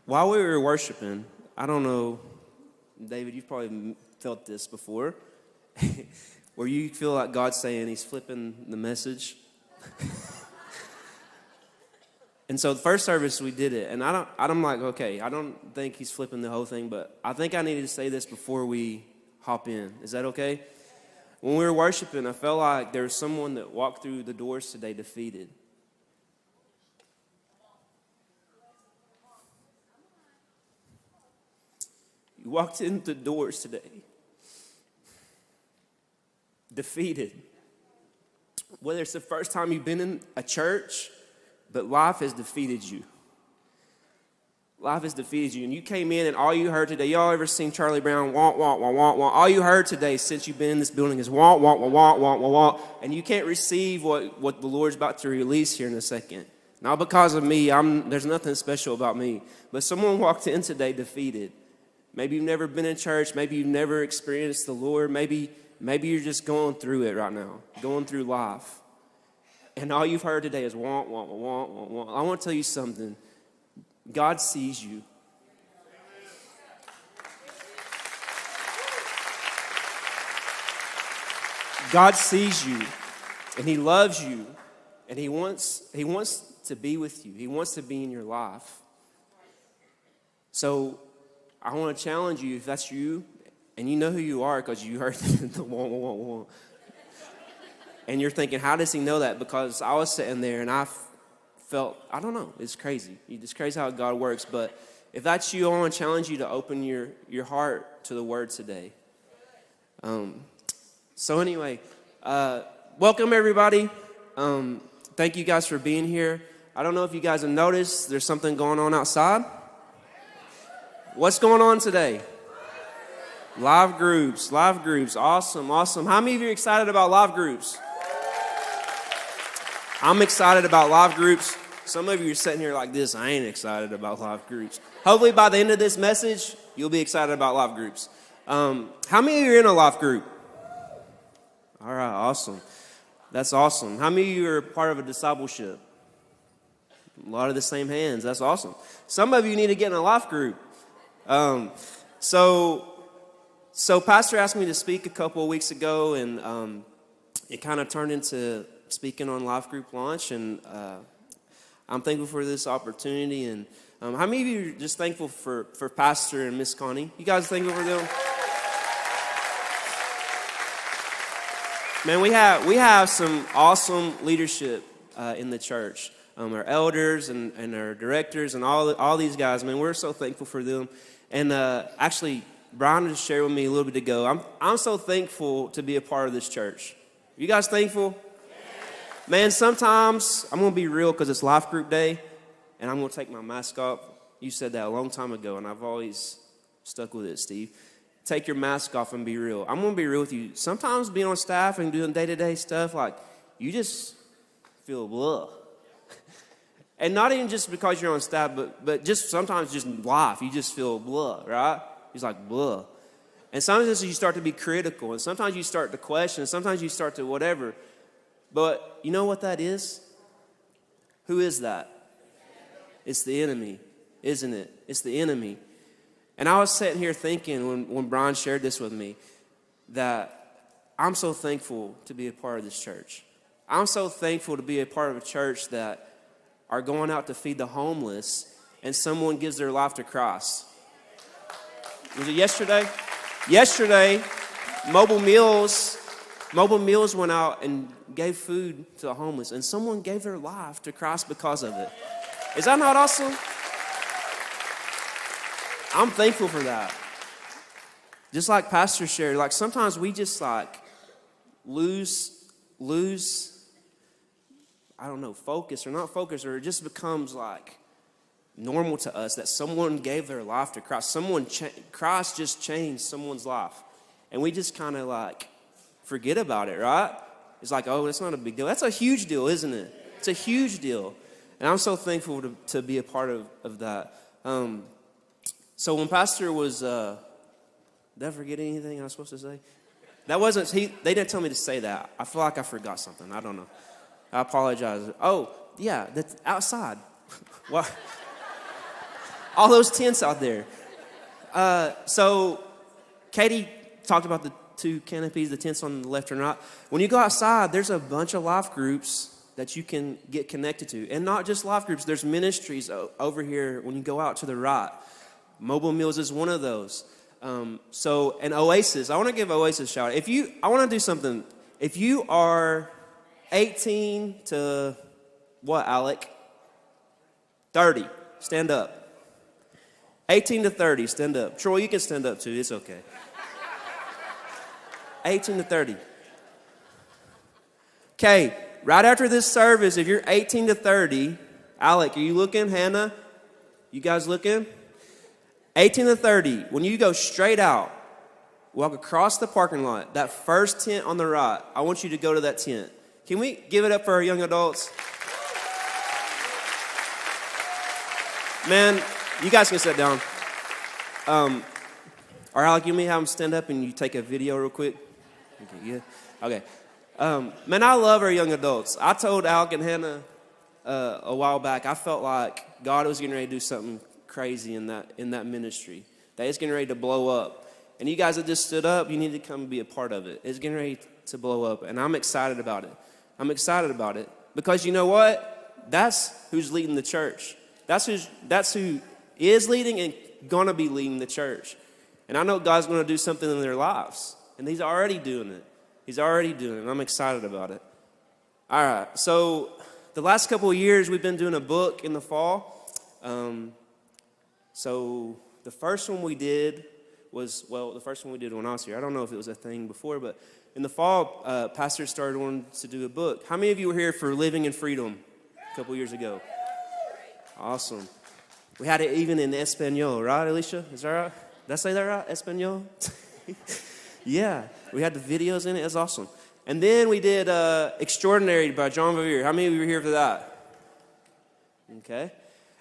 While we were worshiping, I don't know, David, you've probably felt this before, where you feel like God's saying he's flipping the message. And so the first service we did it, and I'm like, okay, I don't think he's flipping the whole thing, but I think I needed to say this before we hop in. Is that okay? When we were worshiping, I felt like there was someone that walked through the doors today defeated. You walked into the doors today defeated. Whether it's the first time you've been in a church, but life has defeated you. Life has defeated you. And you came in and all you heard today, y'all ever seen Charlie Brown? Wah, wah, wah, wah, wah. All you heard today since you've been in this building is wah, wah, wah, wah, wah, wah, wah. And you can't receive what the Lord's about to release here in a second. Not because of me. There's nothing special about me. But someone walked in today defeated. Maybe you've never been in church. Maybe you've never experienced the Lord. Maybe you're just going through it right now, going through life. And all you've heard today is wah, wah, wah, wah, wah. I want to tell you something. God sees you. God sees you, and he loves you, and he wants to be with you. He wants to be in your life. So I want to challenge you, if that's you, and you know who you are because you heard the wah, wah, wah, wah. And you're thinking, how does he know that? Because I was sitting there and I felt, I don't know, it's crazy. It's crazy how God works. But if that's you, I want to challenge you to open your heart to the word today. So anyway, welcome everybody. Thank you guys for being here. I don't know if you guys have noticed, there's something going on outside. What's going on today? Live groups. Awesome. How many of you are excited about live groups? I'm excited about live groups. Some of you are sitting here like this, I ain't excited about live groups. Hopefully by the end of this message, you'll be excited about live groups. How many of you are in a live group? All right, awesome. That's awesome. How many of you are part of a discipleship? A lot of the same hands. That's awesome. Some of you need to get in a life group. So Pastor asked me to speak a couple of weeks ago, and it kind of turned into speaking on life group launch, and I'm thankful for this opportunity. And how many of you are just thankful for Pastor and Miss Connie? You guys thankful for them? Man, we have some awesome leadership in the church. Our elders and our directors and all these guys. Man, we're so thankful for them. And actually, Brian just shared with me a little bit ago. I'm so thankful to be a part of this church. You guys thankful? Yeah. Man, sometimes I'm gonna be real because it's life group day, and I'm gonna take my mask off. You said that a long time ago, and I've always stuck with it, Steve. Take your mask off and be real. I'm gonna be real with you. Sometimes being on staff and doing day-to-day stuff, like you just feel blah. And not even just because you're on staff, but just sometimes just life, you just feel blah, right? It's like blah. And sometimes you start to be critical, and sometimes you start to question, and sometimes you start to whatever. But you know what that is? Who is that? It's the enemy, isn't it? It's the enemy. And I was sitting here thinking when Brian shared this with me that I'm so thankful to be a part of this church. I'm so thankful to be a part of a church that are going out to feed the homeless, and someone gives their life to Christ. Was it yesterday? Yesterday, Mobile Meals went out and gave food to the homeless, and someone gave their life to Christ because of it. Is that not awesome? I'm thankful for that. Just like Pastor shared, like sometimes we just like lose, I don't know, focus or not focus, or it just becomes like normal to us that someone gave their life to Christ. Christ just changed someone's life. And we just kind of like forget about it, right? It's like, oh, that's not a big deal. That's a huge deal, isn't it? It's a huge deal. And I'm so thankful to be a part of that. So when Pastor was, did I forget anything I was supposed to say? That wasn't, they didn't tell me to say that. I feel like I forgot something. I don't know. I apologize. Oh, yeah, that's outside. What? All those tents out there. So Katie talked about the 2 canopies, the tents on the left and right. When you go outside, there's a bunch of life groups that you can get connected to. And not just life groups, there's ministries over here when you go out to the right. Mobile Meals is one of those. And Oasis, I want to give Oasis a shout out. I want to do something. If you are 18 to, what, Alec? 30, stand up. 18 to 30, stand up. Troy, you can stand up too, it's okay. 18 to 30. Okay, right after this service, if you're 18 to 30, Alec, are you looking? Hannah, you guys looking? 18 to 30, when you go straight out, walk across the parking lot, that first tent on the right, I want you to go to that tent. Can we give it up for our young adults? Man, you guys can sit down. Or Alec, you may have them stand up and you take a video real quick. Okay, yeah. Okay. Man, I love our young adults. I told Alec and Hannah a while back, I felt like God was getting ready to do something crazy in that ministry. That it's getting ready to blow up. And you guys that just stood up, you need to come be a part of it. It's getting ready to blow up. And I'm excited about it. I'm excited about it. Because you know what? That's who's leading the church. That's who is leading and going to be leading the church. And I know God's going to do something in their lives. And he's already doing it. He's already doing it. And I'm excited about it. All right. So the last couple of years, we've been doing a book in the fall. So the first one we did was, the first one we did when I was here. I don't know if it was a thing before, but in the fall, pastors started wanting to do a book. How many of you were here for Living in Freedom a couple years ago? Awesome. We had it even in Espanol, right, Alicia? Is that right? Did I say that right? Espanol? Yeah. We had the videos in it. It was awesome. And then we did Extraordinary by John Bevere. How many of you were here for that? Okay.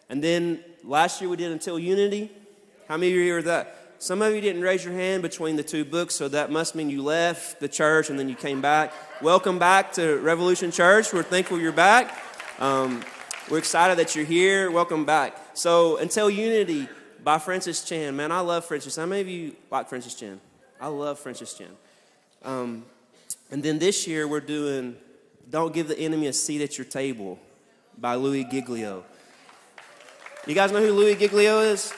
And then last year we did Until Unity. How many of you were here for that? Some of you didn't raise your hand between the 2 books, so that must mean you left the church and then you came back. Welcome back to Revolution Church. We're thankful you're back. We're excited that you're here. Welcome back. So, Until Unity by Francis Chan. Man, I love Francis. How many of you like Francis Chan? I love Francis Chan. And then this year we're doing Don't Give the Enemy a Seat at Your Table by Louis Giglio. You guys know who Louis Giglio is?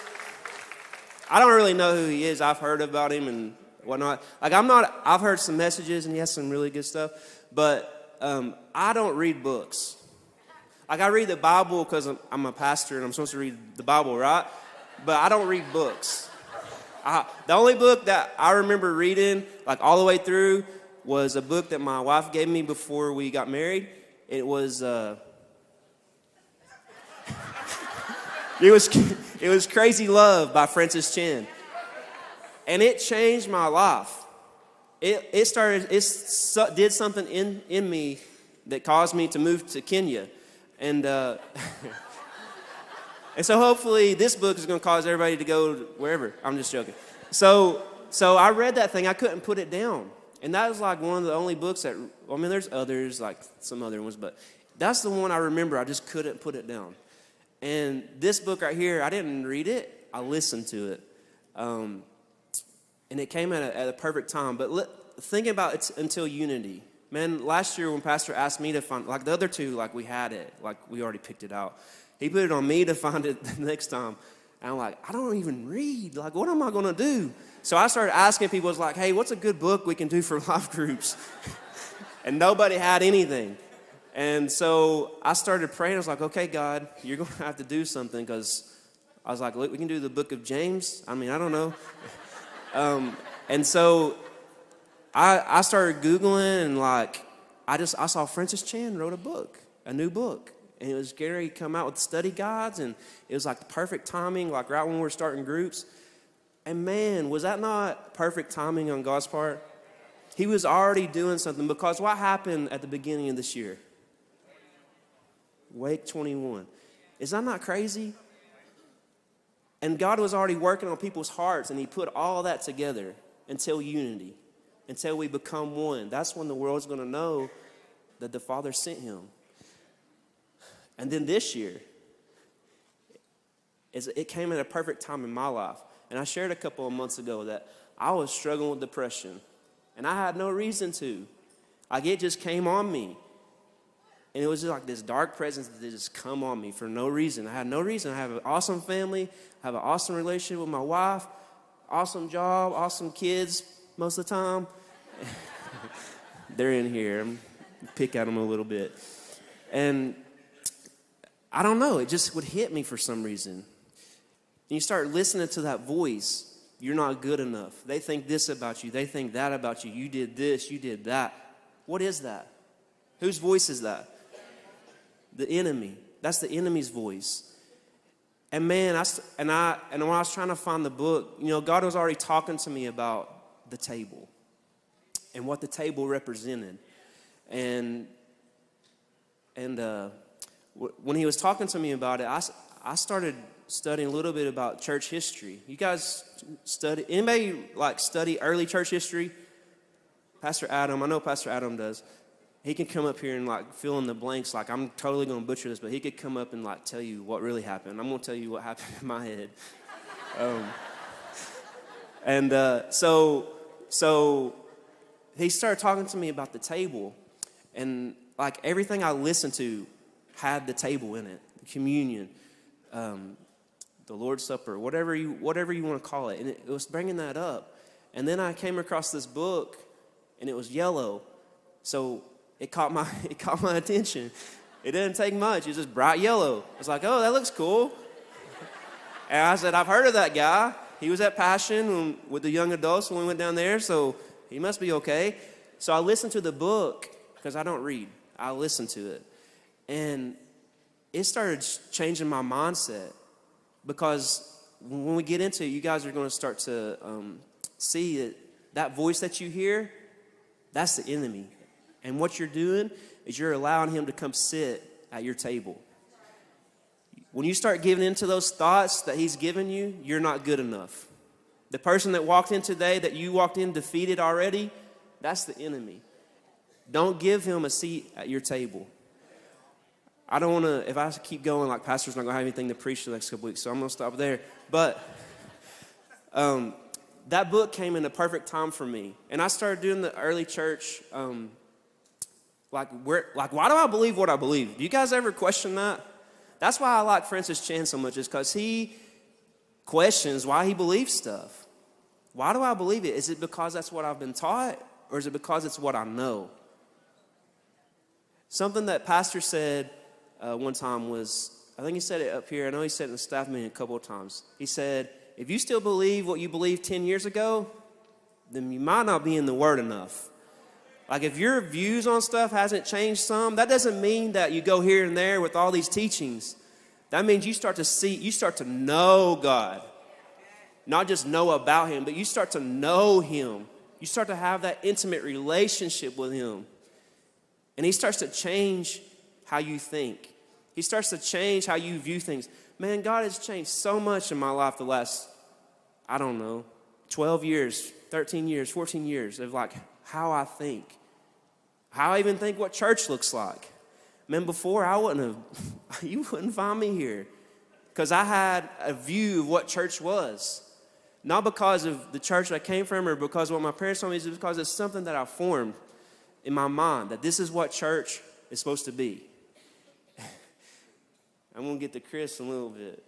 I don't really know who he is. I've heard about him and whatnot. I've heard some messages and he has some really good stuff, but I don't read books. Like, I read the Bible because I'm a pastor and I'm supposed to read the Bible, right? But I don't read books. The only book that I remember reading, like all the way through, was a book that my wife gave me before we got married. It was it was Crazy Love by Francis Chan. And it changed my life. It did something in me that caused me to move to Kenya. And and so hopefully this book is going to cause everybody to go wherever. I'm just joking. So I read that thing. I couldn't put it down. And that was like one of the only books that, I mean, there's others, like some other ones, but that's the one I remember. I just couldn't put it down. And this book right here, I didn't read it. I listened to it. And it came at a perfect time. But thinking about it Until Unity. Man, last year when Pastor asked me to find, like the other 2, like we had it. Like we already picked it out. He put it on me to find it the next time. And I'm like, I don't even read. Like, what am I going to do? So I started asking people, I was like, hey, what's a good book we can do for life groups? And nobody had anything. And so I started praying. I was like, okay, God, you're going to have to do something, because I was like, look, we can do the book of James. I mean, I don't know. And so I started Googling, and like, I saw Francis Chan wrote a new book. And it was Gary come out with study guides, and it was like the perfect timing, like right when we were starting groups. And man, was that not perfect timing on God's part? He was already doing something, because what happened at the beginning of this year? Wake 21. Is that not crazy? And God was already working on people's hearts, and he put all that together until unity, until we become one. That's when the world's going to know that the Father sent him. And then this year, is it came at a perfect time in my life. And I shared a couple of months ago that I was struggling with depression, and I had no reason to. Like, it just came on me. And it was just like this dark presence that just come on me for no reason. I had no reason. I have an awesome family. I have an awesome relationship with my wife. Awesome job. Awesome kids most of the time. They're in here. I'm pick at them a little bit. And I don't know. It just would hit me for some reason. And you start listening to that voice. You're not good enough. They think this about you. They think that about you. You did this. You did that. What is that? Whose voice is that? The enemy. That's the enemy's voice. And man, when I was trying to find the book, God was already talking to me about the table and what the table represented. And when he was talking to me about it, I started studying a little bit about church history. You guys anybody study early church history? Pastor Adam, I know Pastor Adam does. He can come up here and fill in the blanks. I'm totally going to butcher this, but he could come up and tell you what really happened. I'm going to tell you what happened in my head. So he started talking to me about the table, and everything I listened to had the table in it, the communion, the Lord's Supper, whatever you want to call it, and it was bringing that up. And then I came across this book, and it was yellow, so it caught my attention. It didn't take much. It was just bright yellow. I was like, oh, that looks cool. And I said, I've heard of that guy. He was at Passion with the young adults when we went down there, so he must be okay. So I listened to the book, because I don't read. I listened to it. And it started changing my mindset, because when we get into it, you guys are going to start to see that voice that you hear, that's the enemy. And what you're doing is you're allowing him to come sit at your table. When you start giving into those thoughts that he's given you, you're not good enough. The person that walked in today, that you walked in defeated already, that's the enemy. Don't give him a seat at your table. I don't want to, if I keep going, Pastor's not going to have anything to preach the next couple weeks, so I'm going to stop there. But that book came in the perfect time for me. And I started doing the early church, why do I believe what I believe? Do you guys ever question that? That's why I like Francis Chan so much, is because he questions why he believes stuff. Why do I believe it? Is it because that's what I've been taught, or is it because it's what I know? Something that Pastor said one time was, I think he said it up here, I know he said it in the staff meeting a couple of times. He said, if you still believe what you believed 10 years ago, then you might not be in the Word enough. If your views on stuff hasn't changed some, that doesn't mean that you go here and there with all these teachings. That means you start to know God. Not just know about him, but you start to know him. You start to have that intimate relationship with him. And he starts to change how you think. He starts to change how you view things. Man, God has changed so much in my life the last, 12 years, 13 years, 14 years of how I think. How I even think what church looks like. Man, before you wouldn't find me here. Because I had a view of what church was. Not because of the church I came from or because of what my parents told me, it's because it's something that I formed in my mind, that this is what church is supposed to be. I'm going to get to Chris a little bit.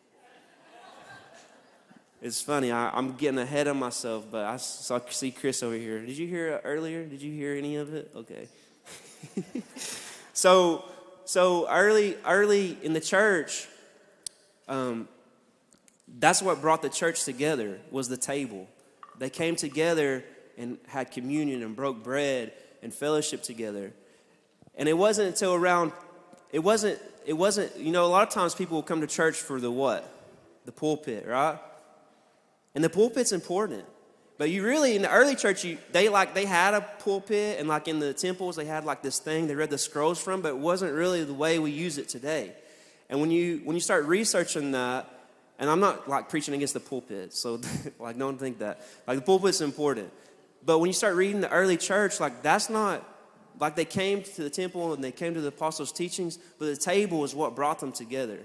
It's funny, I'm getting ahead of myself, but I see Chris over here. Did you hear it earlier? Did you hear any of it? Okay. So early in the church, that's what brought the church together, was the table. They came together and had communion and broke bread and fellowship together. And it wasn't until it wasn't, a lot of times people will come to church for the what? The pulpit, right? And the pulpit's important. But you really, in the early church, they had a pulpit, and in the temples, they had this thing they read the scrolls from, but it wasn't really the way we use it today. And when you start researching that, and I'm not preaching against the pulpit, so don't think that. The pulpit's important. But when you start reading the early church, that's not, they came to the temple and they came to the apostles' teachings, but the table is what brought them together.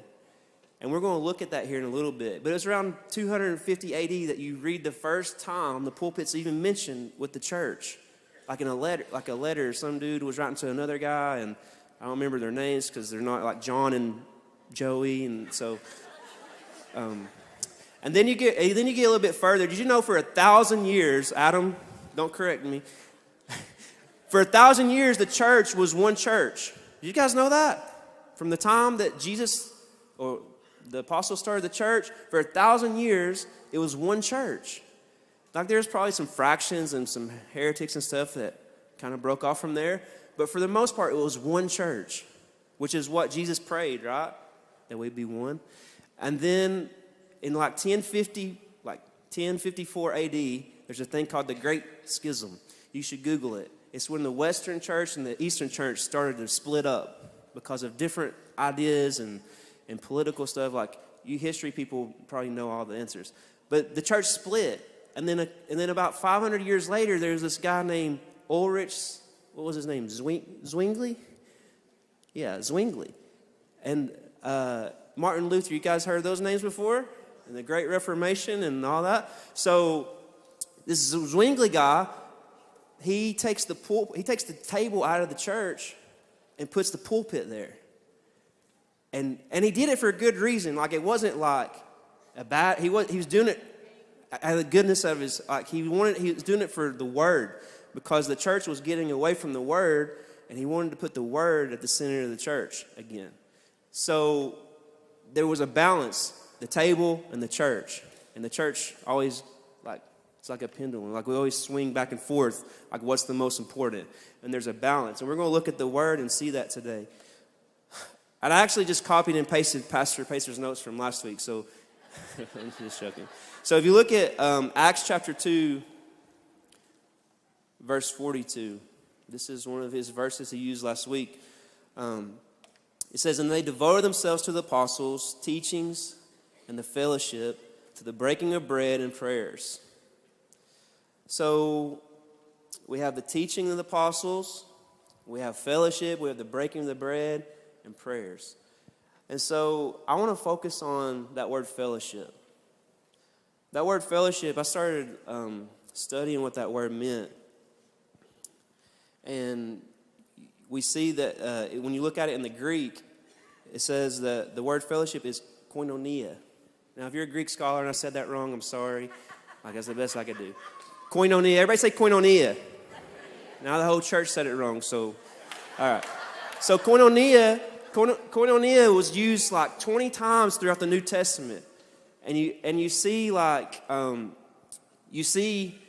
And we're going to look at that here in a little bit. But it's around 250 AD that you read the first time the pulpit's even mentioned with the church. Like in a letter, some dude was writing to another guy, and I don't remember their names because they're not like John and Joey, and so. And then you get a little bit further. Did you know for 1,000 years, Adam, don't correct me. For 1,000 years, the church was one church. Did you guys know that? From the time that Jesus or the apostles started the church, for 1,000 years, it was one church. Like there's probably some fractions and some heretics and stuff that kind of broke off from there. But for the most part, it was one church, which is what Jesus prayed, right? That we'd be one. And then in like 1054 AD, there's a thing called the Great Schism. You should Google it. It's when the Western church and the Eastern church started to split up because of different ideas and political stuff. Like you history people probably know all the answers. But the church split. And then about 500 years later, there's this guy named Ulrich, what was his name? Zwingli? Yeah, Zwingli. And Martin Luther, you guys heard those names before? And the Great Reformation and all that. So this Zwingli guy, he takes the table out of the church and puts the pulpit there. And he did it for a good reason. Like it wasn't like a bad. He was doing it out of the goodness of his. Like he was doing it for the word, because the church was getting away from the word, and he wanted to put the word at the center of the church again. So there was a balance, the table and the church. And the church always, like, it's like a pendulum. Like we always swing back and forth, like what's the most important. And there's a balance. And we're going to look at the word and see that today. And I actually just copied and pasted Pastor Pacer's notes from last week. So I'm just joking. So if you look at Acts chapter 2, verse 42. This is one of his verses he used last week. It says, "And they devoted themselves to the apostles' teachings and the fellowship, to the breaking of bread and prayers." So we have the teaching of the apostles, we have fellowship, we have the breaking of the bread and prayers. And so I want to focus on that word fellowship. That word fellowship, I started studying what that word meant. And we see that when you look at it in the Greek, it says that the word fellowship is koinonia. Now, if you're a Greek scholar and I said that wrong, I'm sorry. Like, that's the best I could do. Koinonia. Everybody say koinonia. Now the whole church said it wrong, so, all right. So koinonia was used like 20 times throughout the New Testament. And you see like, you see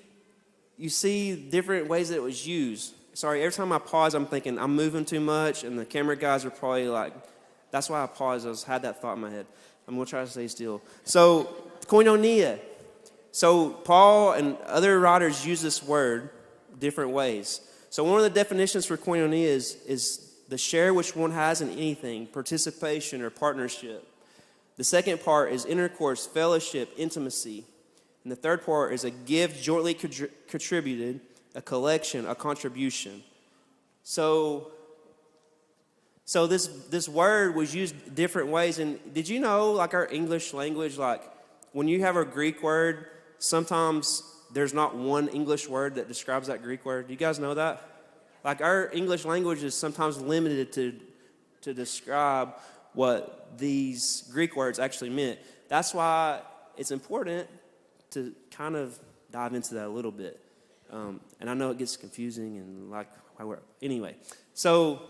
different ways that it was used. Sorry, every time I pause, I'm thinking I'm moving too much, and the camera guys are probably like, that's why I paused. I had that thought in my head. I'm going to try to stay still. So, koinonia. So, Paul and other writers use this word different ways. So, one of the definitions for koinonia is the share which one has in anything, participation or partnership. The second part is intercourse, fellowship, intimacy. And the third part is a gift jointly contributed, a collection, a contribution. So this word was used different ways. And did you know, like our English language, like when you have a Greek word, sometimes there's not one English word that describes that Greek word. Do you guys know that? Like our English language is sometimes limited to describe what these Greek words actually meant. That's why it's important to kind of dive into that a little bit. And I know it gets confusing and anyway. So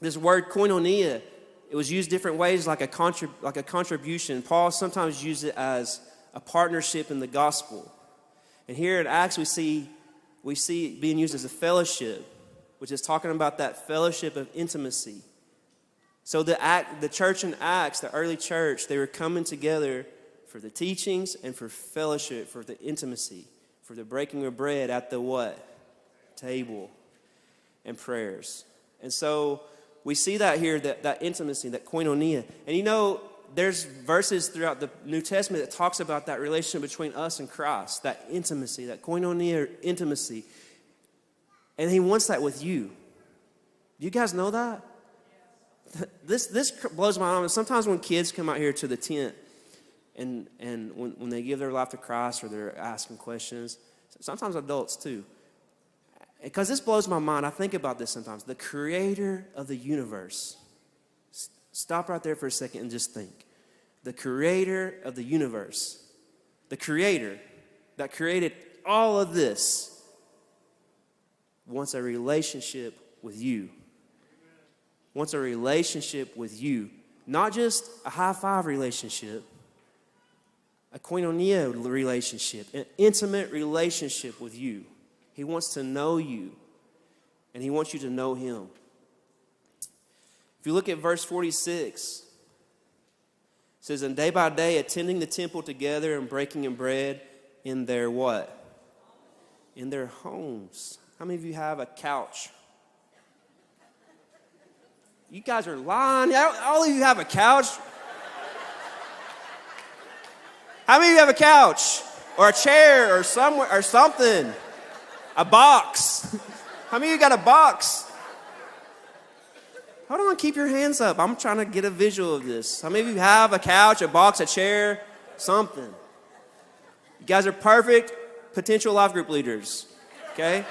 this word koinonia, it was used different ways, like a contribution. Paul sometimes used it as a partnership in the gospel. And here in Acts we see it being used as a fellowship, which is talking about that fellowship of intimacy. So the church in Acts, the early church, they were coming together for the teachings and for fellowship, for the intimacy, for the breaking of bread at the what? Table and prayers. And so we see that here, that intimacy, that koinonia. And you know, there's verses throughout the New Testament that talks about that relationship between us and Christ, that intimacy, that koinonia intimacy. And he wants that with you. Do you guys know that? this blows my mind. Sometimes when kids come out here to the tent and when they give their life to Christ or they're asking questions, sometimes adults too, because this blows my mind. I think about this sometimes. The creator of the universe. Stop right there for a second and just think. The creator of the universe. The creator that created all of this wants a relationship with you. Wants a relationship with you. Not just a high-five relationship, a koinonia relationship, an intimate relationship with you. He wants to know you, and he wants you to know him. If you look at verse 46, it says, and day by day attending the temple together and breaking in bread in their what? In their homes. How many of you have a couch? You guys are lying. All of you have a couch. How many of you have a couch or a chair or somewhere or something? A box. How many of you got a box? Hold on, keep your hands up. I'm trying to get a visual of this. How many of you have a couch, a box, a chair, something? You guys are perfect potential life group leaders, okay?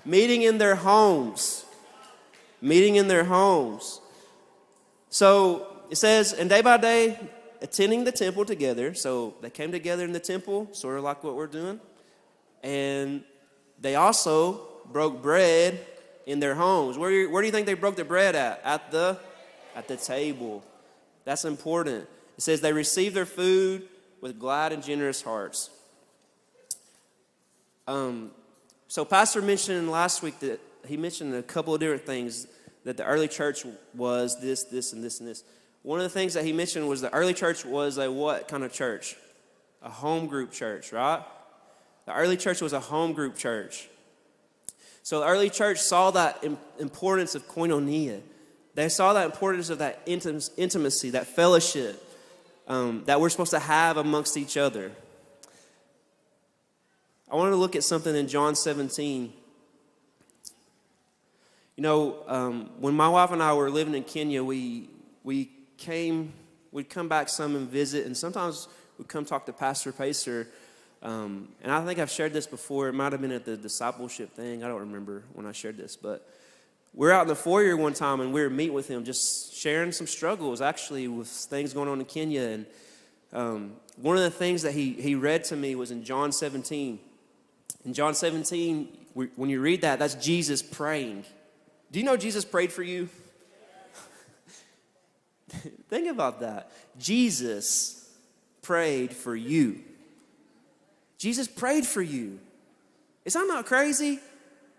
Meeting in their homes. Meeting in their homes. So it says, and day by day, attending the temple together. So they came together in the temple, sort of like what we're doing. And they also broke bread in their homes. Where do you think they broke the bread at? At the table. That's important. It says they received their food with glad and generous hearts. So Pastor mentioned last week that he mentioned a couple of different things, that the early church was this, and this, and this. One of the things that he mentioned was the early church was a what kind of church? A home group church, right? The early church was a home group church. So the early church saw that importance of koinonia. They saw that importance of that intimacy, that fellowship that we're supposed to have amongst each other. I want to look at something in John 17. You know, when my wife and I were living in Kenya, we'd come back some and visit, and sometimes we'd come talk to Pastor Pacer. And I think I've shared this before. It might have been at the discipleship thing. I don't remember when I shared this, but we're out in the foyer one time, and we were meeting with him, just sharing some struggles, actually, with things going on in Kenya. And one of the things that he read to me was in John 17. In John 17, when you read that, that's Jesus praying. Do you know Jesus prayed for you? Think about that. Jesus prayed for you. Jesus prayed for you. Is that not crazy?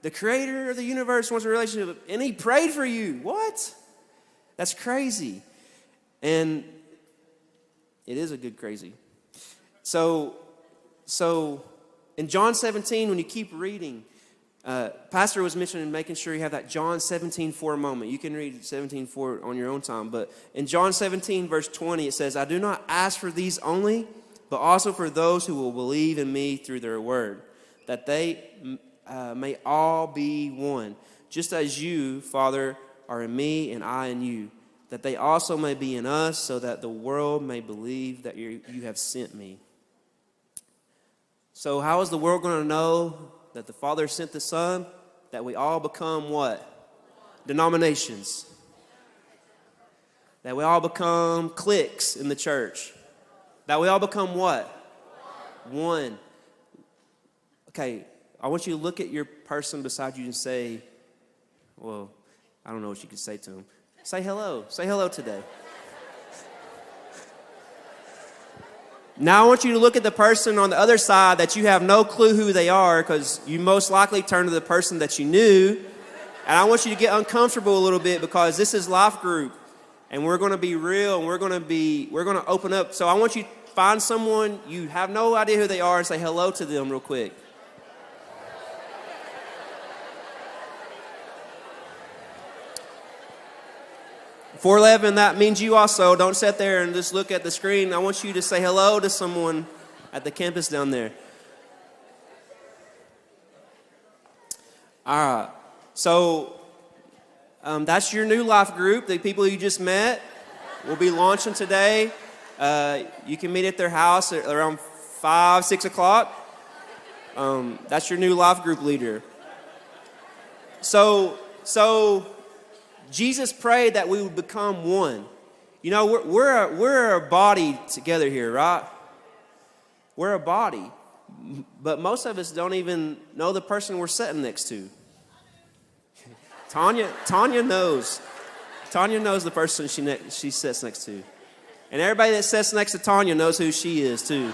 The creator of the universe wants a relationship, and he prayed for you. What? That's crazy. And it is a good crazy. So in John 17, when you keep reading, Pastor was mentioning making sure you have that John 17:4 moment. You can read 17:4 on your own time. But in John 17, verse 20, it says, I do not ask for these only, but also for those who will believe in me through their word, that they may all be one, just as you, Father, are in me and I in you, that they also may be in us, so that the world may believe that you have sent me. So how is the world going to know that the Father sent the Son? That we all become what? Denominations. That we all become cliques in the church. That we all become what? One. Okay, I want you to look at your person beside you and say, well, I don't know what you could say to him. Say hello. Say hello today. Now I want you to look at the person on the other side that you have no clue who they are, because you most likely turned to the person that you knew. And I want you to get uncomfortable a little bit, because this is life group, and we're going to be real, and we're going to open up. So I want you to find someone you have no idea who they are and say hello to them real quick. For 11, that means you also. Don't sit there and just look at the screen. I want you to say hello to someone at the campus down there. All right. So That's your new life group. The people you just met will be launching today. You can meet at their house at around 5, 6 o'clock. That's your new life group leader. So Jesus prayed that we would become one. You know, we're a body together here, right? We're a body. But most of us don't even know the person we're sitting next to. Tanya knows. Tanya knows the person she sits next to. And everybody that sits next to Tanya knows who she is, too.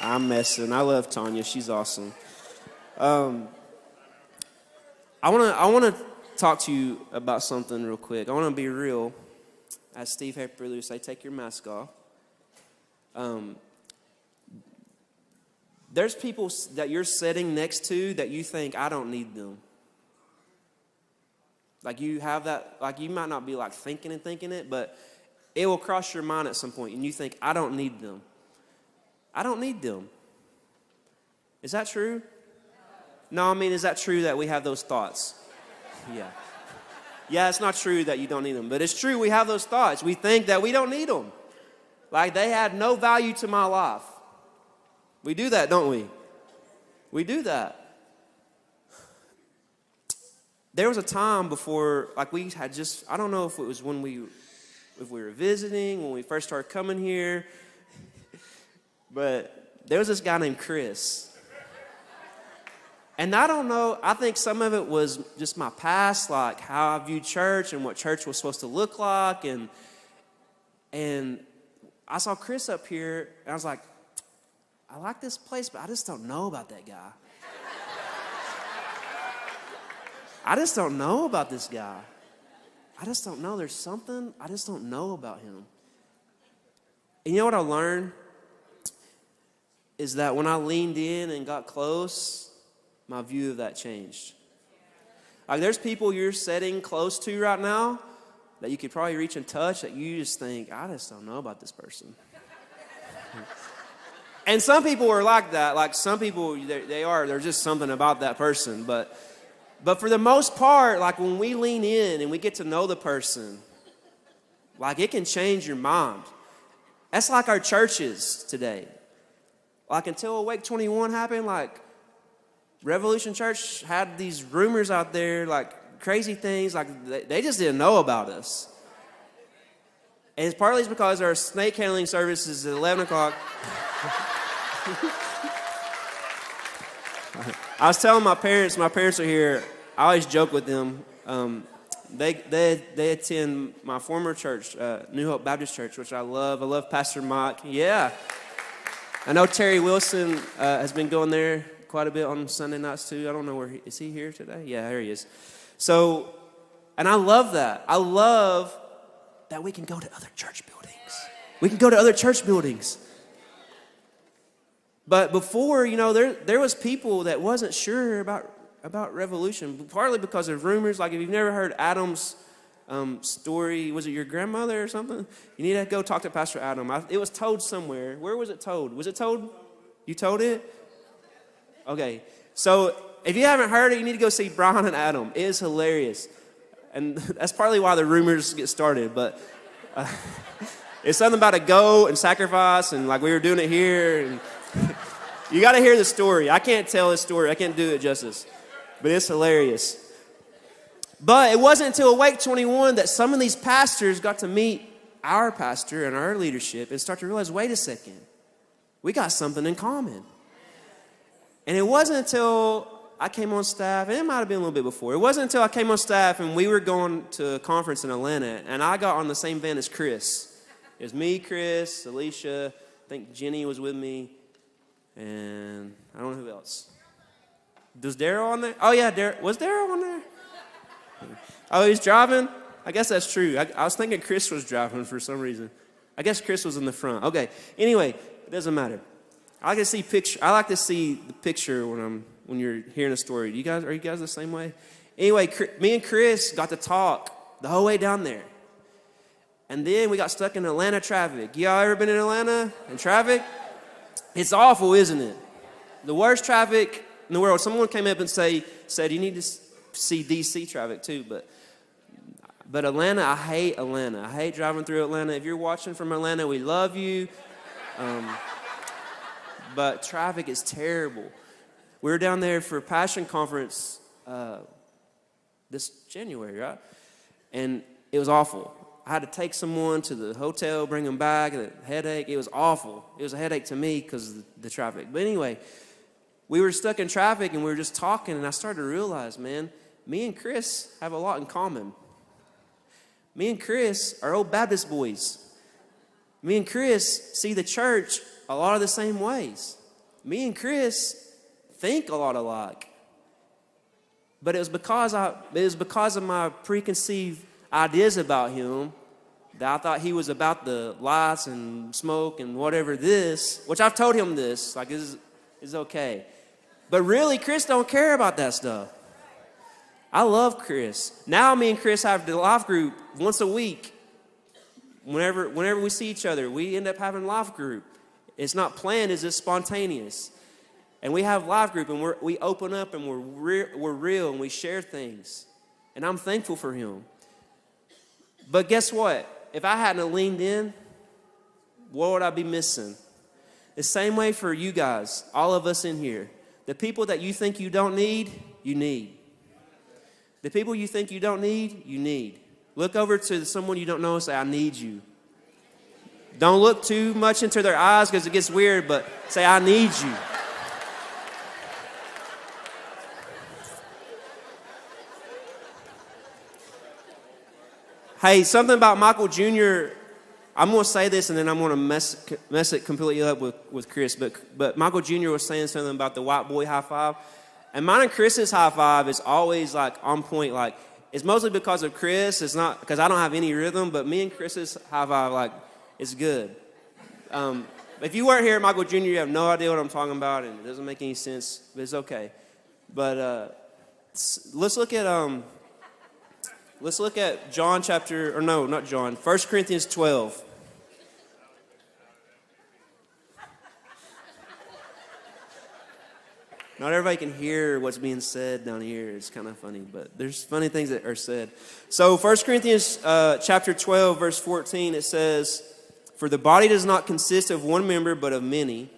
I'm messing. I love Tanya. She's awesome. I want to talk to you about something real quick. I want to be real. As Steve Harper would say, take your mask off. There's people that you're sitting next to that you think, I don't need them. Like you have that, like you might not be like thinking it, but it will cross your mind at some point and you think, I don't need them. I don't need them. Is that true? No, I mean, is that true that we have those thoughts? Yeah. Yeah, it's not true that you don't need them, but it's true we have those thoughts. We think that we don't need them. Like they had no value to my life. We do that, don't we? We do that. There was a time before, like we had just, I don't know if it was if we were visiting, when we first started coming here, but there was this guy named Chris. And I don't know, I think some of it was just my past, like how I viewed church and what church was supposed to look like. And I saw Chris up here, and I was like, I like this place, but I just don't know about that guy. I just don't know about this guy. I just don't know. There's something I just don't know about him. And you know what I learned? Is that when I leaned in and got close, my view of that changed. Like there's people you're sitting close to right now that you could probably reach and touch that you just think, I just don't know about this person. And some people are like that. Like some people, there's just something about that person. But for the most part, like when we lean in and we get to know the person, like it can change your mind. That's like our churches today. Like until Awake 21 happened, like Revolution Church had these rumors out there, like crazy things, like they just didn't know about us. And it's partly because our snake handling service is at 11 o'clock. I was telling my parents are here. I always joke with them. They attend my former church, New Hope Baptist Church, which I love. I love Pastor Mike. Yeah. I know Terry Wilson has been going there quite a bit on Sunday nights too. I don't know where is he here today? Yeah, there he is. So, and I love that. I love that we can go to other church buildings. We can go to other church buildings. But before, you know, there was people that wasn't sure about Revolution, partly because of rumors. Like if you've never heard Adam's story, was it your grandmother or something? You need to go talk to Pastor Adam. It was told somewhere. Where was it told? Was it told? You told it? Okay. So if you haven't heard it, you need to go see Brian and Adam. It is hilarious. And that's partly why the rumors get started. But it's something about a goat and sacrifice, and like we were doing it here. And you got to hear the story. I can't tell this story. I can't do it justice. But it's hilarious. But it wasn't until Awake 21 that some of these pastors got to meet our pastor and our leadership and start to realize, wait a second, we got something in common. And it wasn't until I came on staff, and it might have been a little bit before. It wasn't until I came on staff and we were going to a conference in Atlanta, and I got on the same van as Chris. It was me, Chris, Alicia, I think Jenny was with me, and I don't know who else. Was Daryl on there? Oh, yeah, was Daryl on there? Oh, he was driving? I guess that's true. I was thinking Chris was driving for some reason. I guess Chris was in the front. Okay, anyway, it doesn't matter. I like to see the picture when you're hearing a story. Are you guys the same way? Anyway, me and Chris got to talk the whole way down there. And then we got stuck in Atlanta traffic. Y'all ever been in Atlanta in traffic? It's awful, isn't it? The worst traffic in the world. Someone came up and said you need to see DC traffic too, but Atlanta, I hate Atlanta. I hate driving through Atlanta. If you're watching from Atlanta, we love you. But traffic is terrible. We were down there for Passion Conference this January, right? And it was awful. I had to take someone to the hotel, bring them back, a headache. It was awful. It was a headache to me because of the traffic. But anyway, we were stuck in traffic and we were just talking, and I started to realize, man, me and Chris have a lot in common. Me and Chris are old Baptist boys. Me and Chris see the church a lot of the same ways. Me and Chris think a lot alike. But it was because of my preconceived ideas about him that I thought he was about the lights and smoke and whatever this, which I've told him this, like this is okay. But really, Chris don't care about that stuff. I love Chris. Now me and Chris have the life group once a week. Whenever we see each other, we end up having life group. It's not planned, it's just spontaneous. And we have life group, and we open up, and we're real, and we share things. And I'm thankful for him. But guess what? If I hadn't leaned in, what would I be missing? The same way for you guys, all of us in here. The people that you think you don't need, you need. The people you think you don't need, you need. Look over to someone you don't know and say, I need you. Don't look too much into their eyes because it gets weird, but say, I need you. Hey, something about Michael Jr., I'm going to say this and then I'm going to mess it completely up with Chris, but Michael Jr. was saying something about the white boy high five. And mine and Chris's high five is always like on point. Like, it's mostly because of Chris. It's not because I don't have any rhythm, but me and Chris's high five, like, it's good. If you weren't here at Michael Jr., you have no idea what I'm talking about, and it doesn't make any sense, but it's okay. But let's look at John chapter, or no, not John, 1 Corinthians 12. Not everybody can hear what's being said down here. It's kind of funny, but there's funny things that are said. So 1 Corinthians chapter 12, verse 14, it says, for the body does not consist of one member, but of many.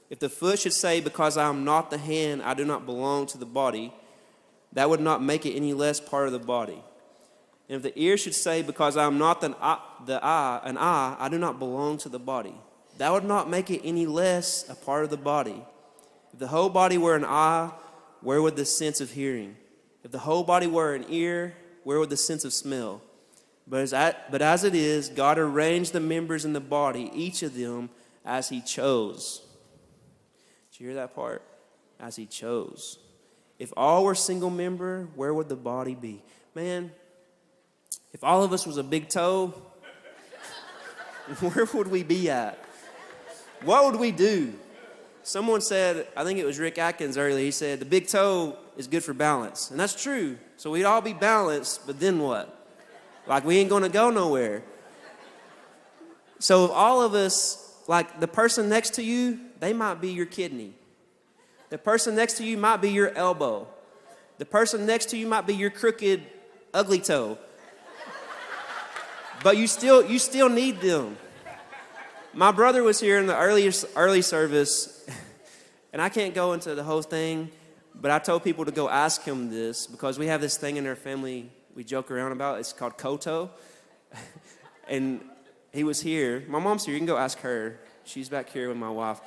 If the foot should say, because I am not the hand, I do not belong to the body, that would not make it any less part of the body. And if the ear should say, because I am not an eye, I do not belong to the body, that would not make it any less a part of the body. If the whole body were an eye, where would the sense of hearing? If the whole body were an ear, where would the sense of smell? But as it is, God arranged the members in the body, each of them as he chose. Did you hear that part? As he chose. If all were single member, where would the body be? Man, if all of us was a big toe, where would we be at? What would we do? Someone said, I think it was Rick Atkins earlier, he said, the big toe is good for balance. And that's true. So we'd all be balanced, but then what? Like, we ain't going to go nowhere. So if all of us, like the person next to you, they might be your kidney. The person next to you might be your elbow. The person next to you might be your crooked, ugly toe. But you still need them. My brother was here in the early service, and I can't go into the whole thing, but I told people to go ask him this because we have this thing in our family we joke around about. It's called Koto. And he was here. My mom's here. You can go ask her. She's back here with my wife.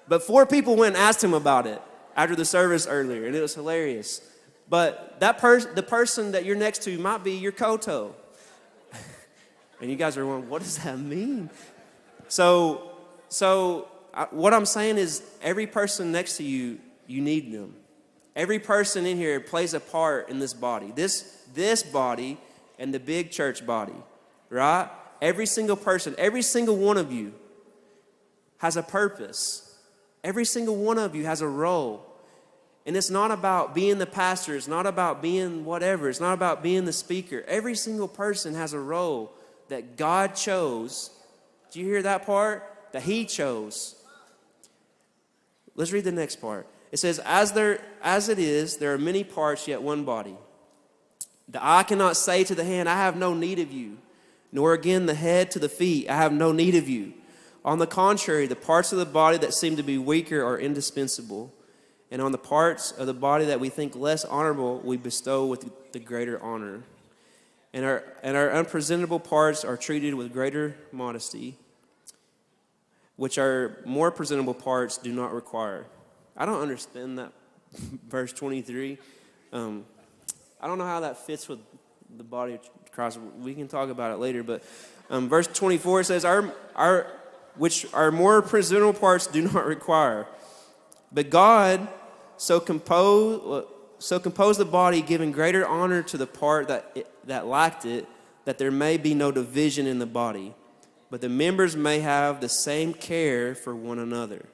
But 4 people went and asked him about it after the service earlier, and it was hilarious. But the person that you're next to might be your Koto. And you guys are wondering, what does that mean? So what I'm saying is every person next to you, you need them. Every person in here plays a part in this body. This body and the big church body, right? Every single person, every single one of you has a purpose. Every single one of you has a role. And it's not about being the pastor. It's not about being whatever. It's not about being the speaker. Every single person has a role that God chose. Do you hear that part? That he chose. Let's read the next part. It says, as it is, there are many parts, yet one body. The eye cannot say to the hand, I have no need of you, nor again the head to the feet, I have no need of you. On the contrary, the parts of the body that seem to be weaker are indispensable, and on the parts of the body that we think less honorable, we bestow with the greater honor. And our unpresentable parts are treated with greater modesty, which our more presentable parts do not require. I don't understand that verse 23. I don't know how that fits with the body of Christ. We can talk about it later, but verse 24 says, which our more presentable parts do not require. But God so composed the body, giving greater honor to the part that lacked it, that there may be no division in the body, but the members may have the same care for one another.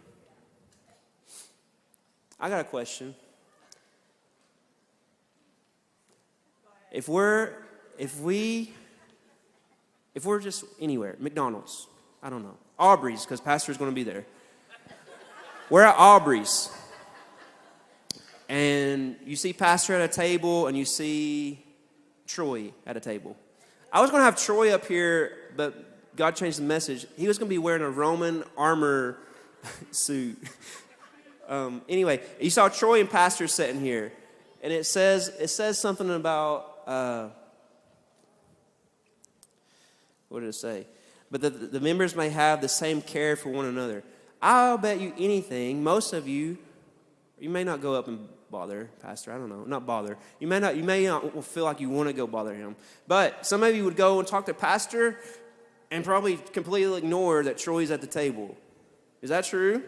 I got a question. If we're just anywhere, McDonald's, I don't know, Aubrey's, because Pastor's going to be there. We're at Aubrey's, and you see Pastor at a table, and you see Troy at a table. I was going to have Troy up here, but God changed the message. He was going to be wearing a Roman armor suit. Anyway, you saw Troy and Pastor sitting here, and it says something about what did it say? But the members may have the same care for one another. I'll bet you anything. Most of you may not go up and bother Pastor. I don't know, not bother. You may not feel like you want to go bother him, but some of you would go and talk to Pastor, and probably completely ignore that Troy's at the table. Is that true?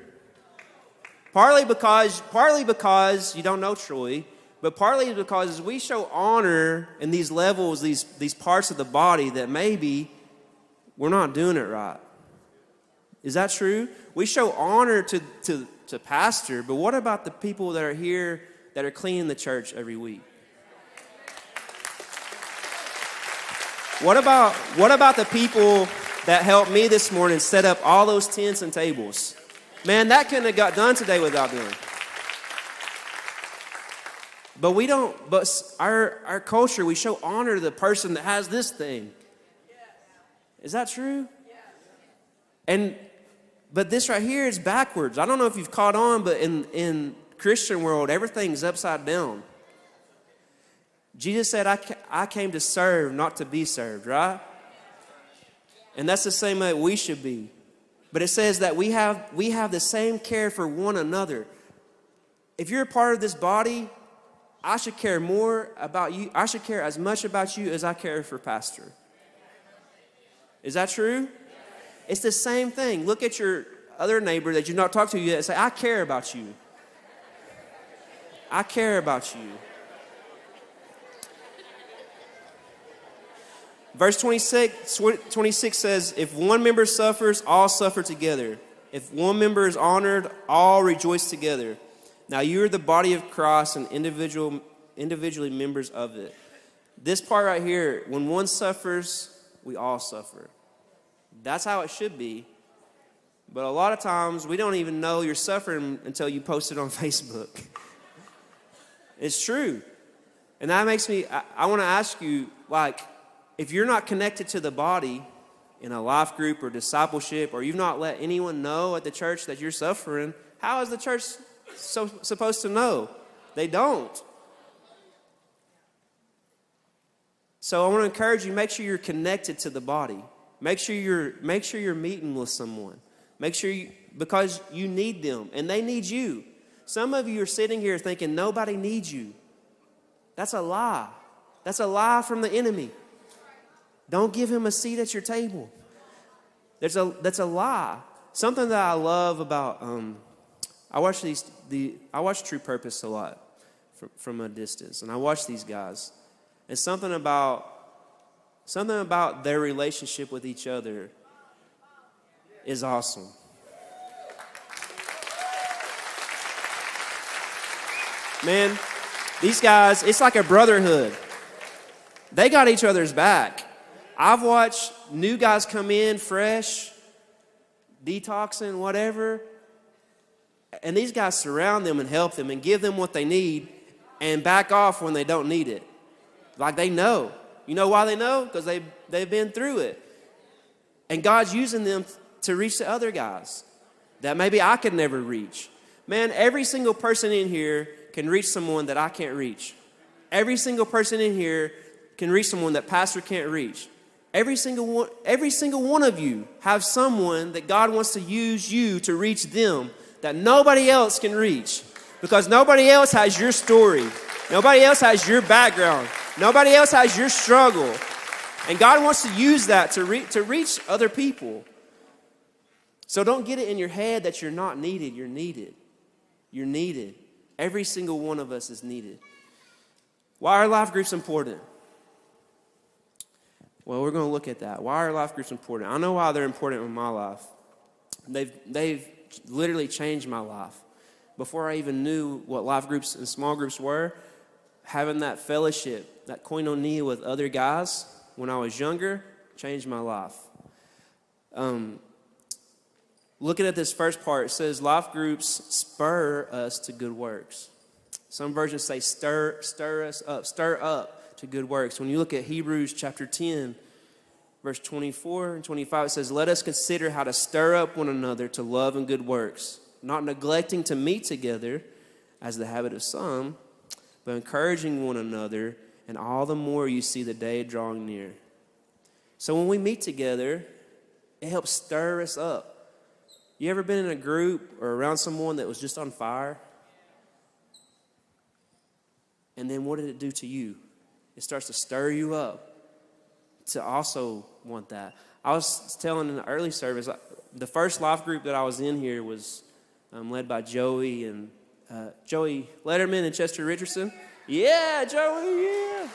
Partly because you don't know Troy, but partly because as we show honor in these levels, these parts of the body, that maybe we're not doing it right. Is that true? We show honor to Pastor, but what about the people that are here that are cleaning the church every week? What about the people that helped me this morning set up all those tents and tables? Man, that couldn't have got done today without them. But we don't, but our culture, we show honor to the person that has this thing. Is that true? But this right here is backwards. I don't know if you've caught on, but in Christian world, everything's upside down. Jesus said, I came to serve, not to be served, right? And that's the same way we should be. But it says that we have the same care for one another. If you're a part of this body, I should care more about you. I should care as much about you as I care for Pastor. Is that true? It's the same thing. Look at your other neighbor that you've not talked to yet and say, I care about you. I care about you. Verse 26 says, if one member suffers, all suffer together. If one member is honored, all rejoice together. Now you are the body of Christ and individually members of it. This part right here, when one suffers, we all suffer. That's how it should be. But a lot of times, we don't even know you're suffering until you post it on Facebook. It's true. And that makes me, I want to ask you, if you're not connected to the body in a life group or discipleship, or you've not let anyone know at the church that you're suffering, how is the church supposed to know? They don't. So I want to encourage you, make sure you're connected to the body. Make sure you're meeting with someone. Because you need them and they need you. Some of you are sitting here thinking nobody needs you. That's a lie. That's a lie from the enemy. Don't give him a seat at your table. That's a lie. Something that I love about I watch True Purpose a lot from a distance, and I watch these guys. And something about their relationship with each other is awesome. Man, these guys, it's like a brotherhood. They got each other's back. I've watched new guys come in fresh, detoxing, whatever, And these guys surround them and help them and give them what they need and back off when they don't need it. Like they know. You know why they know? Because they've been through it. And God's using them to reach the other guys that maybe I could never reach. Man, every single person in here can reach someone that I can't reach. Every single person in here can reach someone that pastor can't reach. Every single one of you have someone that God wants to use you to reach them that nobody else can reach, because nobody else has your story. Nobody else has your background. Nobody else has your struggle. And God wants to use that to reach other people. So don't get it in your head that you're not needed. You're needed. You're needed. Every single one of us is needed. Why are life groups important? Well, we're going to look at that. Why are life groups important? I know why they're important in my life. They've literally changed my life. Before I even knew what life groups and small groups were, having that fellowship, that koinonia with other guys when I was younger, changed my life. Looking at this first part, it says life groups spur us to good works. Some versions say stir up to good works. When you look at Hebrews chapter 10, verse 24 and 25, it says, let us consider how to stir up one another to love and good works, not neglecting to meet together as the habit of some, but encouraging one another, and all the more you see the day drawing near. So when we meet together, it helps stir us up. You ever been in a group or around someone that was just on fire? And then what did it do to you? It starts to stir you up to also want that. I was telling in the early service, the first life group that I was in here was led by Joey Letterman and Chester Richardson. Yeah, Joey, yeah.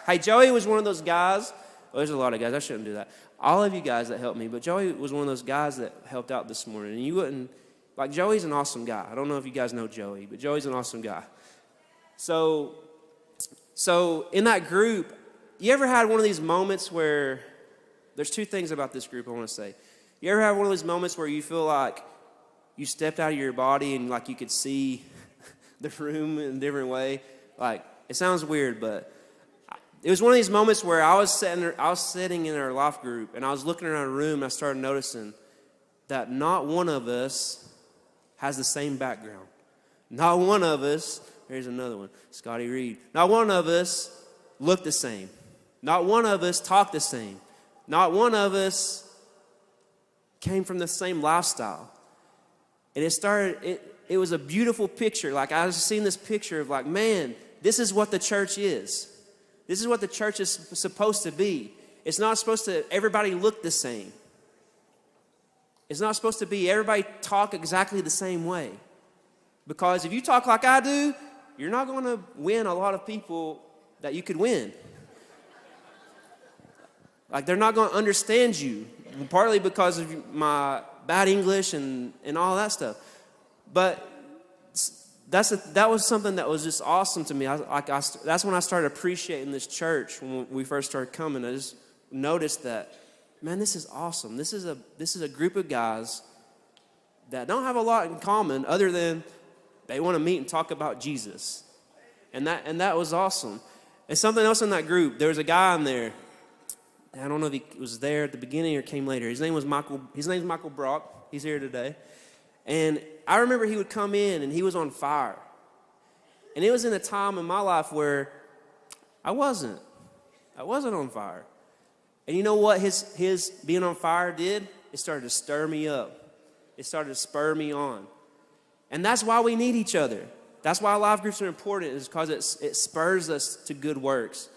Hey, Joey was one of those guys. Well, there's a lot of guys. I shouldn't do that. All of you guys that helped me, but Joey was one of those guys that helped out this morning. And you wouldn't, like, Joey's an awesome guy. I don't know if you guys know Joey, but Joey's an awesome guy. So in that group, you ever had one of these moments where, there's two things about this group I want to say. You ever have one of those moments where you feel like you stepped out of your body and like you could see the room in a different way? Like, it sounds weird, but it was one of these moments where I was sitting in our life group and I was looking around the room and I started noticing that not one of us has the same background. Not one of us, here's another one, Scotty Reed. Not one of us looked the same. Not one of us talked the same. Not one of us came from the same lifestyle. And it was a beautiful picture. Like, I was seeing this picture of like, man, this is what the church is. This is what the church is supposed to be. It's not supposed to, everybody look the same. It's not supposed to be everybody talk exactly the same way. Because if you talk like I do, you're not going to win a lot of people that you could win. Like, they're not going to understand you, partly because of my bad English and all that stuff. But that was something that was just awesome to me. That's when I started appreciating this church when we first started coming. I just noticed that, man, this is awesome. This is a group of guys that don't have a lot in common other than they want to meet and talk about Jesus. And that was awesome. And something else in that group, there was a guy in there. I don't know if he was there at the beginning or came later. His name's Michael Brock. He's here today. And I remember he would come in and he was on fire. And it was in a time in my life where I wasn't on fire. And you know what his being on fire did? It started to stir me up. It started to spur me on. And that's why we need each other. That's why life groups are important, is because it spurs us to good works.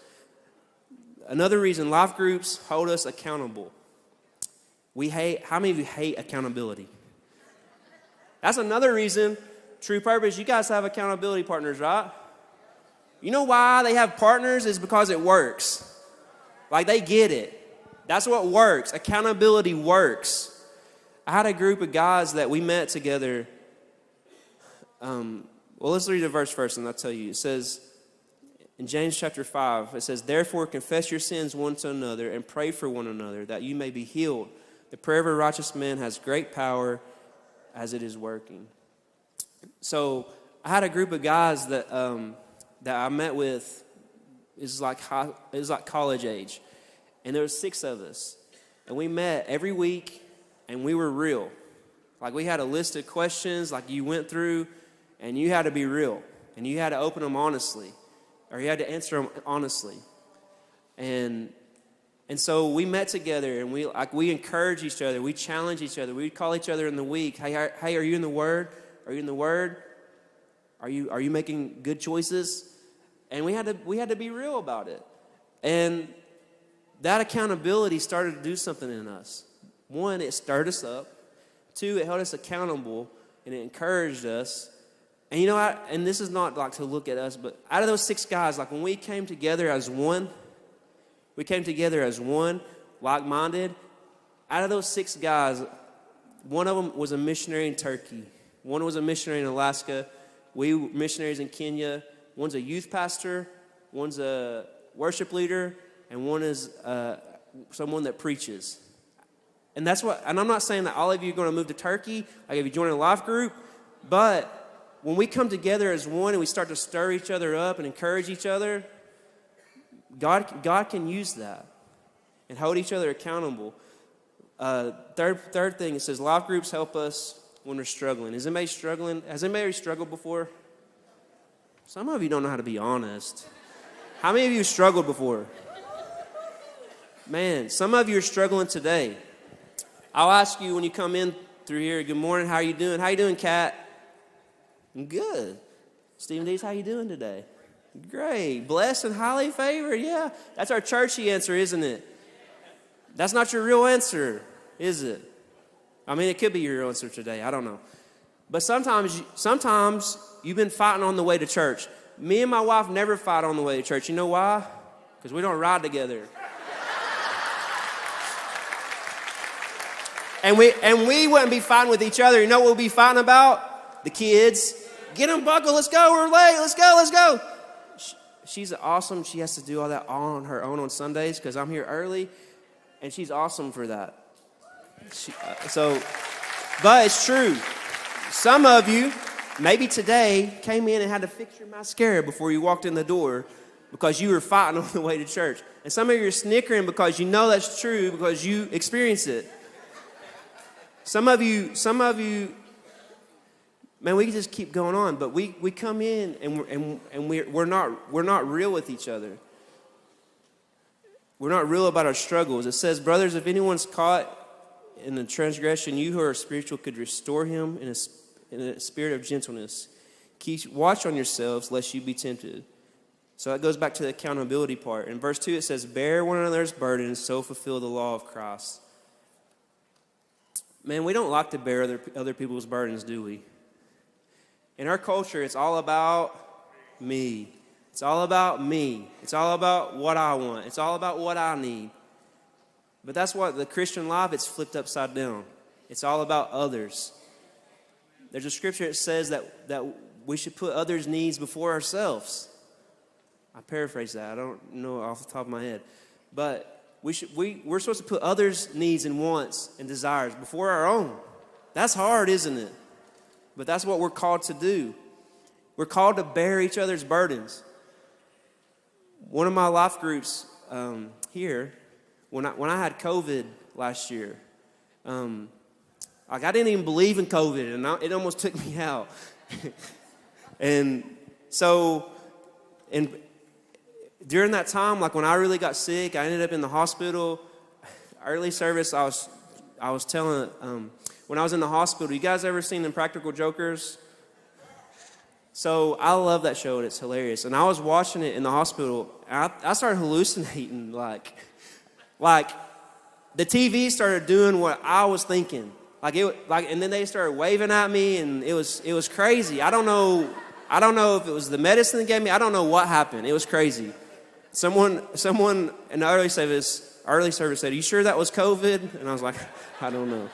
Another reason, life groups hold us accountable. How many of you hate accountability? That's another reason, True Purpose, you guys have accountability partners, right? You know why they have partners is because it works. Like, they get it. That's what works. Accountability works. I had a group of guys that we met together. Well, let's read the verse first and I'll tell you. It says, in James chapter 5, it says, therefore confess your sins one to another and pray for one another that you may be healed. The prayer of a righteous man has great power as it is working. So I had a group of guys that I met with. It was like college age, and there was 6 of us, and we met every week, and we were real. Like, we had a list of questions like you went through, and you had to be real, and you had to open them honestly, or you had to answer them honestly. And so we met together, and we encourage each other, we challenge each other, we call each other in the week. Hey, are you in the Word? Are you in the Word? Are you making good choices? And we had to be real about it. And that accountability started to do something in us. 1, it stirred us up. 2, it held us accountable, and it encouraged us. And you know, and this is not like to look at us, but out of those 6 guys, like when we came together as one, like-minded. Out of those 6 guys, one of them was a missionary in Turkey. One was a missionary in Alaska. We were missionaries in Kenya. One's a youth pastor. One's a worship leader. And one is someone that preaches. And I'm not saying that all of you are going to move to Turkey, like if you join a life group, but when we come together as one and we start to stir each other up and encourage each other, God can use that and hold each other accountable. Third thing, it says life groups help us when we're struggling. Is anybody struggling? Has anybody struggled before? Some of you don't know how to be honest. How many of you struggled before? Man, some of you are struggling today. I'll ask you when you come in through here, good morning, how are you doing? How you doing, Kat? I'm good. Stephen Dees, how you doing today? Great. Blessed and highly favored. Yeah. That's our churchy answer, isn't it? That's not your real answer, is it? I mean, it could be your real answer today. I don't know. But sometimes you've been fighting on the way to church. Me and my wife never fight on the way to church. You know why? Because we don't ride together. And we wouldn't be fighting with each other. You know what we'll be fighting about? The kids. Get them buckled. Let's go. We're late. Let's go. She's awesome. She has to do all that all on her own on Sundays because I'm here early. And she's awesome for that. But it's true. Some of you, maybe today, came in and had to fix your mascara before you walked in the door because you were fighting on the way to church. And some of you are snickering because you know that's true because you experienced it. Some of you, man, we can just keep going on, but we come in and we're not real with each other. We're not real about our struggles. It says, brothers, if anyone's caught in a transgression, you who are spiritual could restore him in a spirit of gentleness. Watch on yourselves, lest you be tempted. So that goes back to the accountability part. In verse 2, it says, bear one another's burdens, so fulfill the law of Christ. Man, we don't like to bear other people's burdens, do we? In our culture, it's all about me. It's all about me. It's all about what I want. It's all about what I need. But that's what the Christian life, it's flipped upside down. It's all about others. There's a scripture that says that we should put others' needs before ourselves. I paraphrase that. I don't know off the top of my head. But we're supposed to put others' needs and wants and desires before our own. That's hard, isn't it? But that's what we're called to do. We're called to bear each other's burdens. One of my life groups here, when I had COVID last year, I didn't even believe in COVID, and it almost took me out. And so, during that time, like when I really got sick, I ended up in the hospital. Early service, I was telling, when I was in the hospital, you guys ever seen Impractical Jokers? So I love that show, and it's hilarious. And I was watching it in the hospital, and I started hallucinating, like the TV started doing what I was thinking. And then they started waving at me, and it was crazy. I don't know if it was the medicine they gave me. I don't know what happened. It was crazy. Someone in the early service said, "Are you sure that was COVID?" And I was like, "I don't know."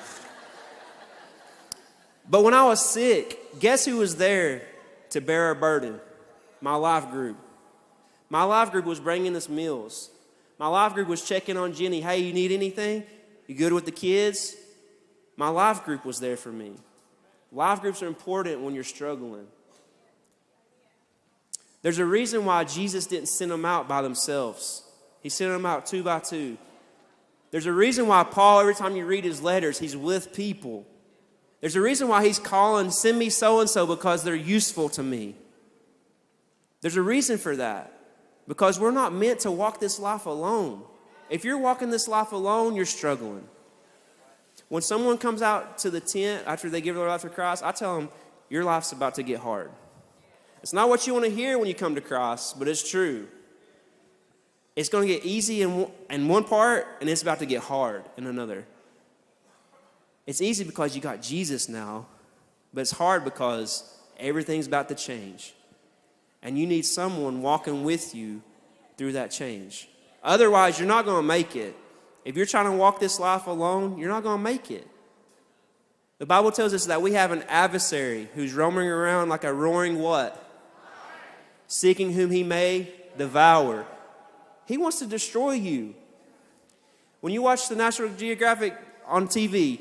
But when I was sick, guess who was there to bear our burden? My life group. My life group was bringing us meals. My life group was checking on Jenny. Hey, you need anything? You good with the kids? My life group was there for me. Life groups are important when you're struggling. There's a reason why Jesus didn't send them out by themselves. He sent them out 2 by 2. There's a reason why Paul, every time you read his letters, he's with people. There's a reason why he's calling, send me so-and-so, because they're useful to me. There's a reason for that. Because we're not meant to walk this life alone. If you're walking this life alone, you're struggling. When someone comes out to the tent after they give their life to Christ, I tell them, your life's about to get hard. It's not what you want to hear when you come to Christ, but it's true. It's going to get easy in one part, and it's about to get hard in another. It's easy because you got Jesus now, but it's hard because everything's about to change. And you need someone walking with you through that change. Otherwise, you're not going to make it. If you're trying to walk this life alone, you're not going to make it. The Bible tells us that we have an adversary who's roaming around like a roaring what? Seeking whom he may devour. He wants to destroy you. When you watch the National Geographic on TV,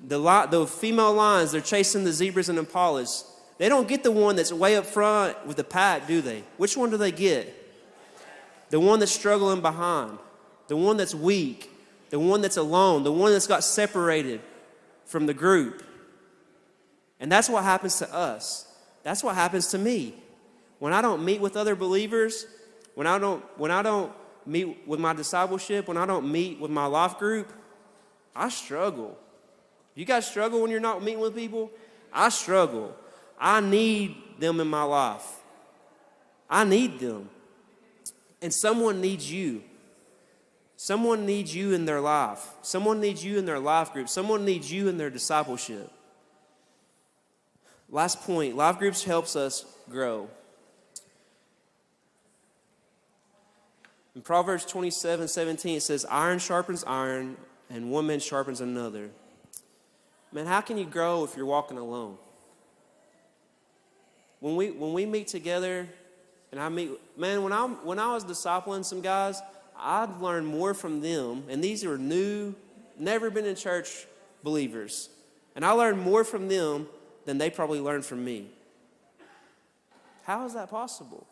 the female lions, they're chasing the zebras and impalas. They don't get the one that's way up front with the pack, do they? Which one do they get? The one that's struggling behind. The one that's weak. The one that's alone. The one that's got separated from the group. And that's what happens to us. That's what happens to me. When I don't meet with other believers, when I don't meet with my discipleship, when I don't meet with my life group, I struggle. You guys struggle when you're not meeting with people? I struggle. I need them in my life. I need them. And someone needs you. Someone needs you in their life. Someone needs you in their life group. Someone needs you in their discipleship. Last point, life groups helps us grow. In Proverbs 27:17, it says, iron sharpens iron, and one man sharpens another. Man, how can you grow if you're walking alone? When we meet together, and I meet, man, when I was discipling some guys, I'd learn more from them, and these are new, never been in church believers, and I learned more from them than they probably learned from me. How is that possible?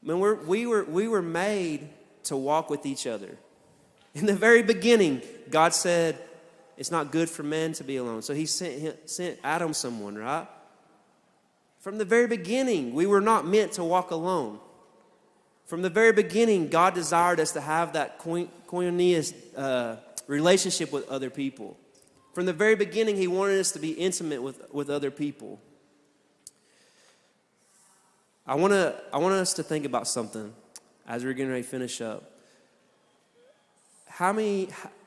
Man, we were made to walk with each other. In the very beginning, God said, it's not good for man to be alone. So he sent Adam someone, right? From the very beginning, we were not meant to walk alone. From the very beginning, God desired us to have that koinonia relationship with other people. From the very beginning, he wanted us to be intimate with other people. I want us to think about something as we're getting ready to finish up.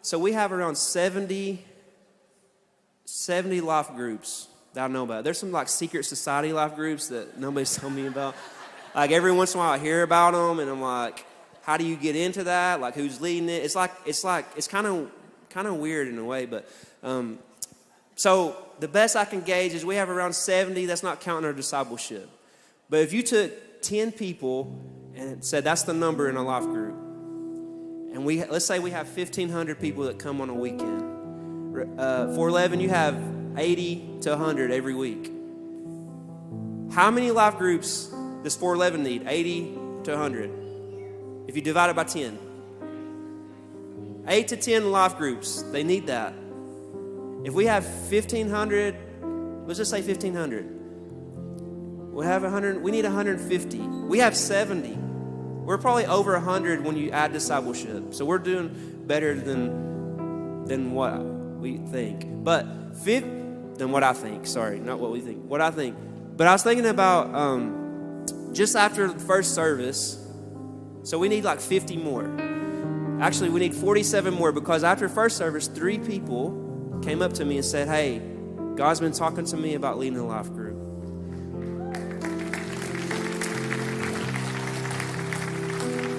So we have around 70 life groups that I know about. There's some like secret society life groups that nobody's telling me about. Like every once in a while I hear about them and I'm like, how do you get into that? Like who's leading it? It's kind of weird in a way, but so the best I can gauge is we have around 70. That's not counting our discipleship. But if you took 10 people and said that's the number in a life group, and let's say we have 1,500 people that come on a weekend. 411, you have 80 to 100 every week. How many life groups does 411 need? 80 to 100. If you divide it by 10. 8 to 10 life groups, they need that. If we have 1,500, let's just say 1,500. We need 150. We have 70. We're probably over 100 when you add discipleship. So we're doing better than what we think. But than what I think. Sorry, not what we think. What I think. But I was thinking about just after the first service, so we need like 50 more. Actually, we need 47 more because after first service, 3 people came up to me and said, hey, God's been talking to me about leading a life group.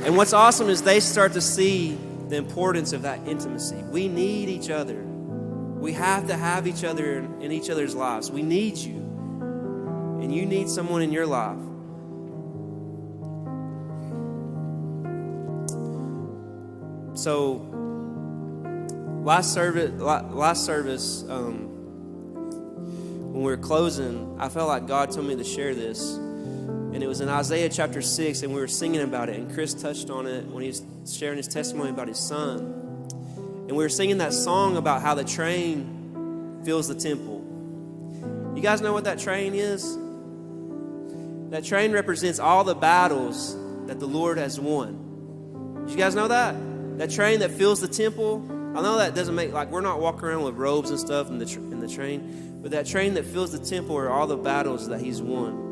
And what's awesome is they start to see the importance of that intimacy. We need each other. We have to have each other in each other's lives. We need you. And you need someone in your life. So last service, when we were closing, I felt like God told me to share this. And it was in Isaiah chapter 6, and we were singing about it. And Chris touched on it when he was sharing his testimony about his son. And we were singing that song about how the train fills the temple. You guys know what that train is? That train represents all the battles that the Lord has won. Did you guys know that? That train that fills the temple. I know that doesn't make, like, we're not walking around with robes and stuff in the train. But that train that fills the temple are all the battles that he's won.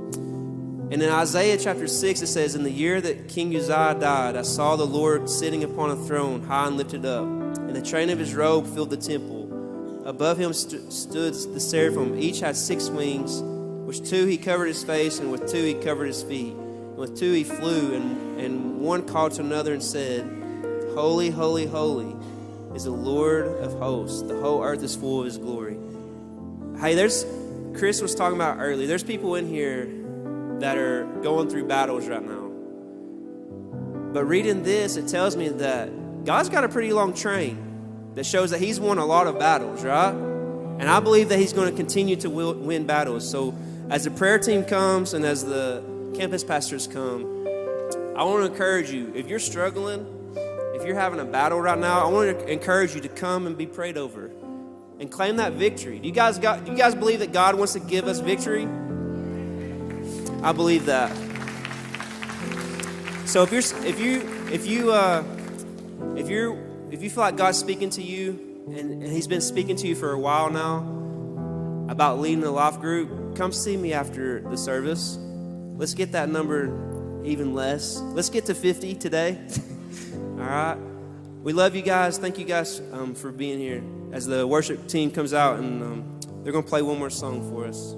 And in Isaiah chapter 6, it says, in the year that King Uzziah died, I saw the Lord sitting upon a throne, high and lifted up. And the train of his robe filled the temple. Above him stood the seraphim. Each had 6 wings. With 2 he covered his face, and with 2 he covered his feet. And with 2 he flew, and one called to another and said, Holy, holy, holy is the Lord of hosts. The whole earth is full of his glory. Hey, Chris was talking about earlier, there's people in here that are going through battles right now. But reading this, it tells me that God's got a pretty long train that shows that he's won a lot of battles, right? And I believe that he's going to continue to win battles. So as the prayer team comes and as the campus pastors come, I want to encourage you, if you're struggling, if you're having a battle right now, I want to encourage you to come and be prayed over and claim that victory. Do you guys believe that God wants to give us victory? I believe that. So if you feel like God's speaking to you, and he's been speaking to you for a while now about leading a life group, come see me after the service. Let's get that number even less. Let's get to 50 today. All right. We love you guys. Thank you guys for being here. As the worship team comes out, and they're going to play one more song for us.